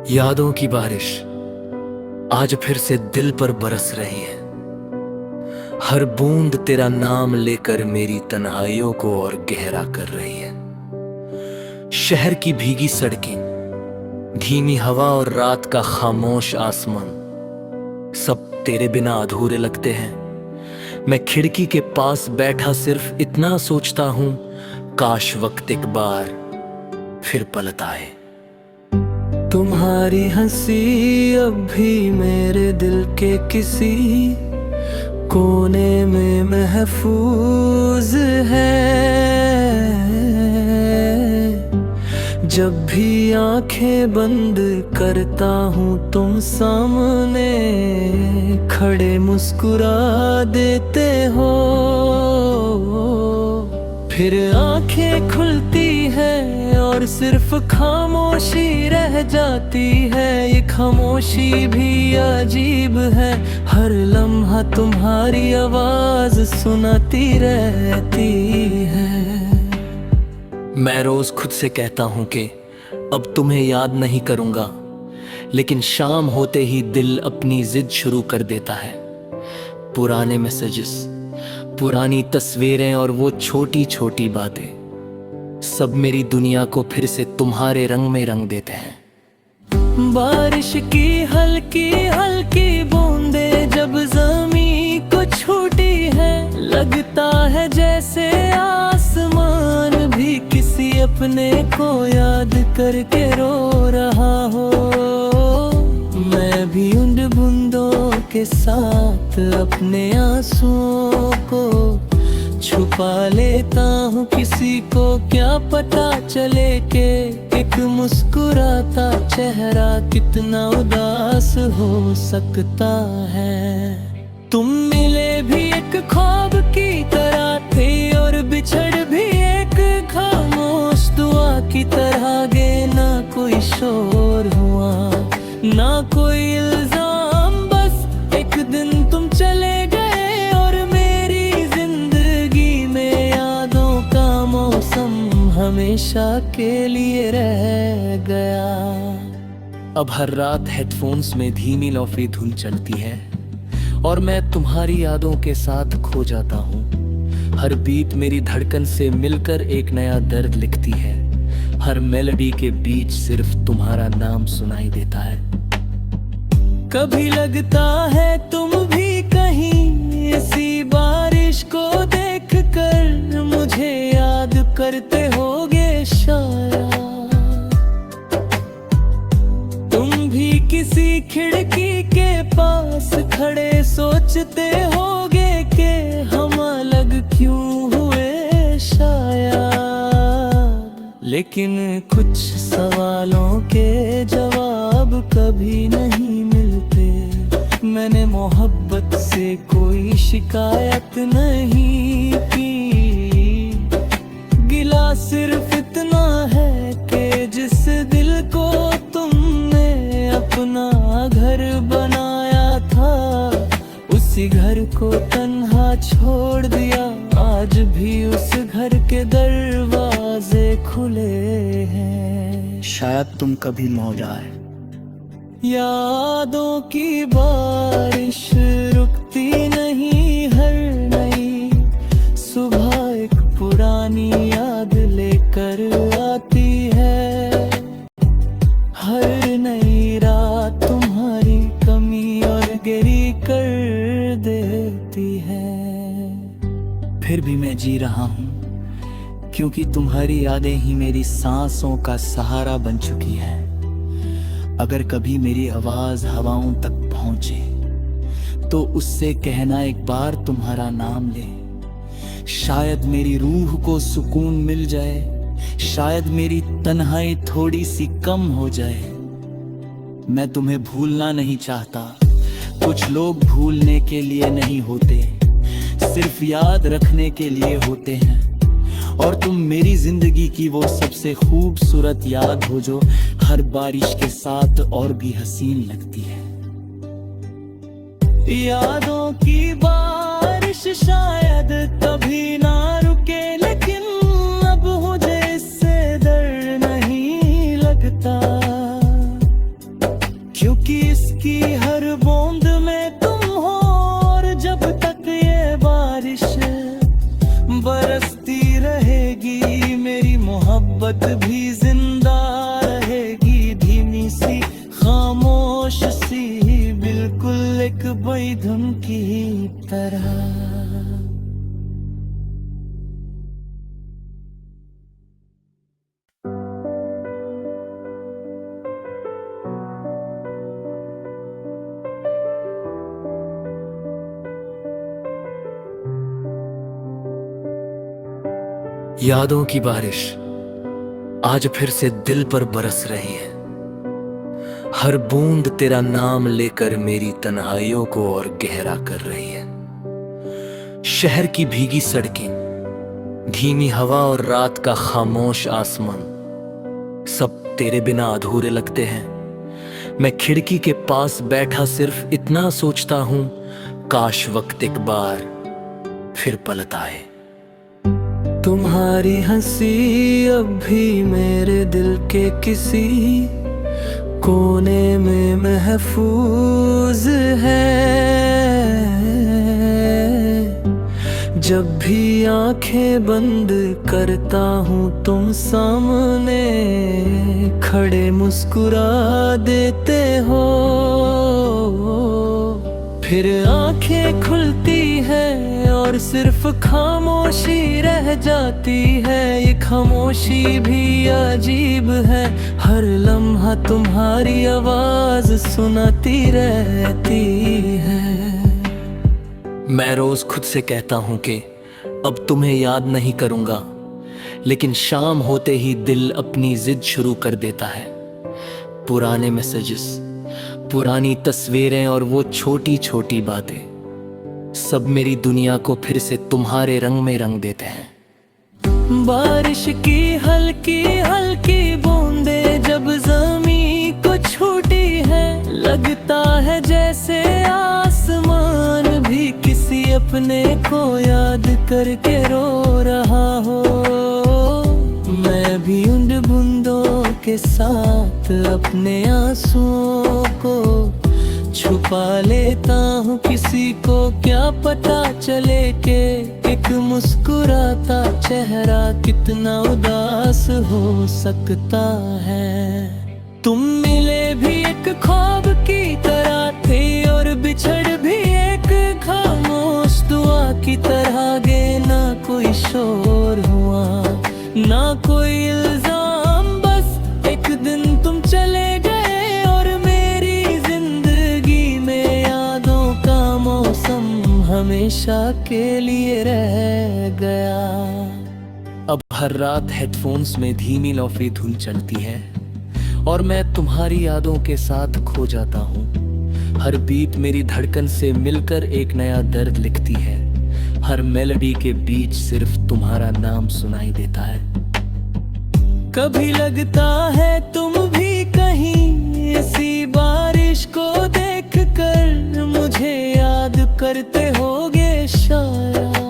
यादों की बारिश आज फिर से दिल पर बरस रही है। हर बूंद तेरा नाम लेकर मेरी तन्हाइयों को और गहरा कर रही है। शहर की भीगी सड़कें, धीमी हवा और रात का खामोश आसमान, सब तेरे बिना अधूरे लगते हैं। मैं खिड़की के पास बैठा सिर्फ इतना सोचता हूं, काश वक्त एक बार फिर पलट आए। तुम्हारी हंसी अब भी मेरे दिल के किसी कोने में महफूज है। जब भी आंखें बंद करता हूँ तुम सामने खड़े मुस्कुरा देते हो। फिर आंखें खुलती है और सिर्फ खामोशी रह जाती है। ये खामोशी भी अजीब है, हर लम्हा तुम्हारी आवाज सुनाती रहती है। मैं रोज खुद से कहता हूँ कि अब तुम्हें याद नहीं करूँगा, लेकिन शाम होते ही दिल अपनी जिद शुरू कर देता है। पुराने मैसेजेस, पुरानी तस्वीरें और वो छोटी छोटी बातें, सब मेरी दुनिया को फिर से तुम्हारे रंग में रंग देते हैं। बारिश की हल्की हल्की बूंदें जब ज़मीं को छूटी है, लगता है जैसे आसमान भी किसी अपने को याद करके रो रहा हो। मैं भी उन बूंदों के साथ अपने आंसुओं को छुपा लेता हूँ। किसी को क्या पता चले कि एक मुस्कुराता चेहरा कितना उदास हो सकता है। तुम मिले भी एक ख्वाब की तरह थे और बिछड़ भी एक खामोश दुआ की तरह गे। ना कोई शोर हुआ ना कोई इल्जाम, बस एक दिन तुम चले गए और मेरी जिंदगी में यादों का मौसम हमेशा के लिए रह गया। अब हर रात हेडफोन्स में धीमी लोफी धुन चलती है और मैं तुम्हारी यादों के साथ खो जाता हूँ। हर बीट मेरी धड़कन से मिलकर एक नया दर्द लिखती है। हर मेलोडी के बीच सिर्फ तुम्हारा नाम सुनाई देता है। कभी लगता है तुम भी कहीं इसी बारिश को देखकर मुझे याद करते होगे शायद। तुम भी किसी खिड़की के पास खड़े सोचते होगे कि हम अलग क्यों हुए शायद। लेकिन कुछ सवालों के जवाब कभी नहीं मिलते। मैंने मोहब्बत से कोई शिकायत नहीं की, गिला सिर्फ इतना है कि जिस दिल को तुमने अपना घर बनाया था, उसी घर को तन्हा छोड़ दिया। आज भी उस घर के दरवाजे खुले हैं, शायद तुम कभी लौट जाए। यादों की बारिश रुकती नहीं, हर नई सुबह एक पुरानी याद लेकर आती है। हर नई रात तुम्हारी कमी और गहरी कर देती है। फिर भी मैं जी रहा हूँ, क्योंकि तुम्हारी यादें ही मेरी सांसों का सहारा बन चुकी हैं। अगर कभी मेरी आवाज हवाओं तक पहुंचे तो उससे कहना एक बार तुम्हारा नाम ले। शायद मेरी रूह को सुकून मिल जाए, शायद मेरी तन्हाई थोड़ी सी कम हो जाए। मैं तुम्हें भूलना नहीं चाहता, कुछ लोग भूलने के लिए नहीं होते, सिर्फ याद रखने के लिए होते हैं। और तुम मेरी जिंदगी की वो सबसे खूबसूरत याद हो जो हर बारिश के साथ और भी हसीन लगती है। यादों की बारिश शायद कभी ना रुके, लेकिन अब मुझे इससे डर नहीं लगता। इसकी हर बूंद में तुम हो, और जब तक ये बारिश बरसती रहेगी मेरी मोहब्बत भी जिंदा रहेगी। धीमी सी खामोश सी बिल्कुल एक बेधुन की तरह। यादों की बारिश आज फिर से दिल पर बरस रही है। हर बूंद तेरा नाम लेकर मेरी तन्हाइयों को और गहरा कर रही है। शहर की भीगी सड़कें, धीमी हवा और रात का खामोश आसमान, सब तेरे बिना अधूरे लगते हैं। मैं खिड़की के पास बैठा सिर्फ इतना सोचता हूं, काश वक्त एक बार फिर पलट आए। तुम्हारी हंसी अब भी मेरे दिल के किसी कोने में महफूज है। जब भी आंखें बंद करता हूँ तुम सामने खड़े मुस्कुरा देते हो। फिर आंखें खुलती है और सिर्फ खामोशी रह जाती है। ये खामोशी भी अजीब है, हर लम्हा तुम्हारी आवाज सुनाती रहती है। मैं रोज खुद से कहता हूं कि अब तुम्हें याद नहीं करूंगा, लेकिन शाम होते ही दिल अपनी जिद शुरू कर देता है। पुराने मैसेजेस, पुरानी तस्वीरें और वो छोटी छोटी बातें, सब मेरी दुनिया को फिर से तुम्हारे रंग में रंग देते हैं। बारिश की हल्की हल्की बूंदें जब ज़मीं को छूटी है, लगता है जैसे आसमान भी किसी अपने को याद करके रो रहा हो। मैं भी उन बूंदों के साथ अपने आंसुओं को छुपा लेता हूँ। किसी को क्या पता चले कि एक मुस्कुराता चेहरा कितना उदास हो सकता है। तुम मिले भी एक ख्वाब की तरह थे और बिछड़ भी एक खामोश दुआ की तरह गे। ना कोई शोर हुआ ना कोई इल्जाम, बस एक दिन तुम चले गए और मेरी जिंदगी में यादों का मौसम हमेशा के लिए रह गया। अब हर रात हेडफोन्स में धीमी लोफी धुन चलती है और मैं तुम्हारी यादों के साथ खो जाता हूँ। हर बीट मेरी धड़कन से मिलकर एक नया दर्द लिखती है। हर मेलोडी के बीच सिर्फ तुम्हारा नाम सुनाई देता है। कभी लगता है तुम भी कहीं इसी बारिश को देखकर मुझे याद करते होगे शायद।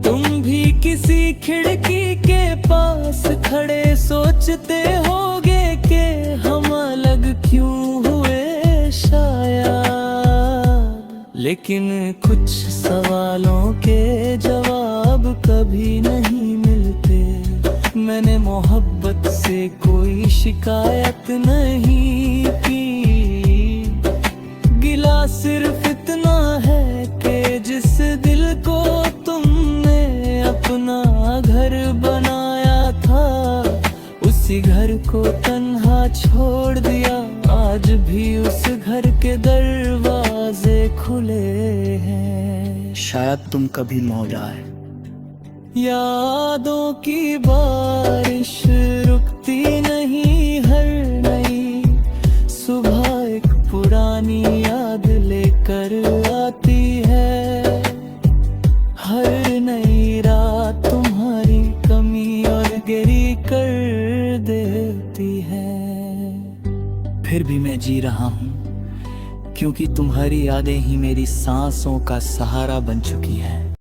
तुम भी किसी खिड़की के पास खड़े सोचते होगे कि हम अलग क्यों हुए शायद। लेकिन कुछ सवालों के जवाब कभी नहीं मिलते। मैंने मोहब्बत से कोई शिकायत नहीं की, गिला सिर्फ इतना है कि जिस दिल को तुमने अपना घर बनाया था, उसी घर को तन्हा छोड़ दिया। आज भी उस घर के दरवाजे खुले हैं। शायद तुम कभी लौट आए। यादों की बारिश रुकती नहीं, हर नई सुबह एक पुरानी याद लेकर आती है। हर नई रात तुम्हारी कमी और गहरी कर देती है। फिर भी मैं जी रहा हूँ, क्योंकि तुम्हारी यादें ही मेरी सांसों का सहारा बन चुकी हैं।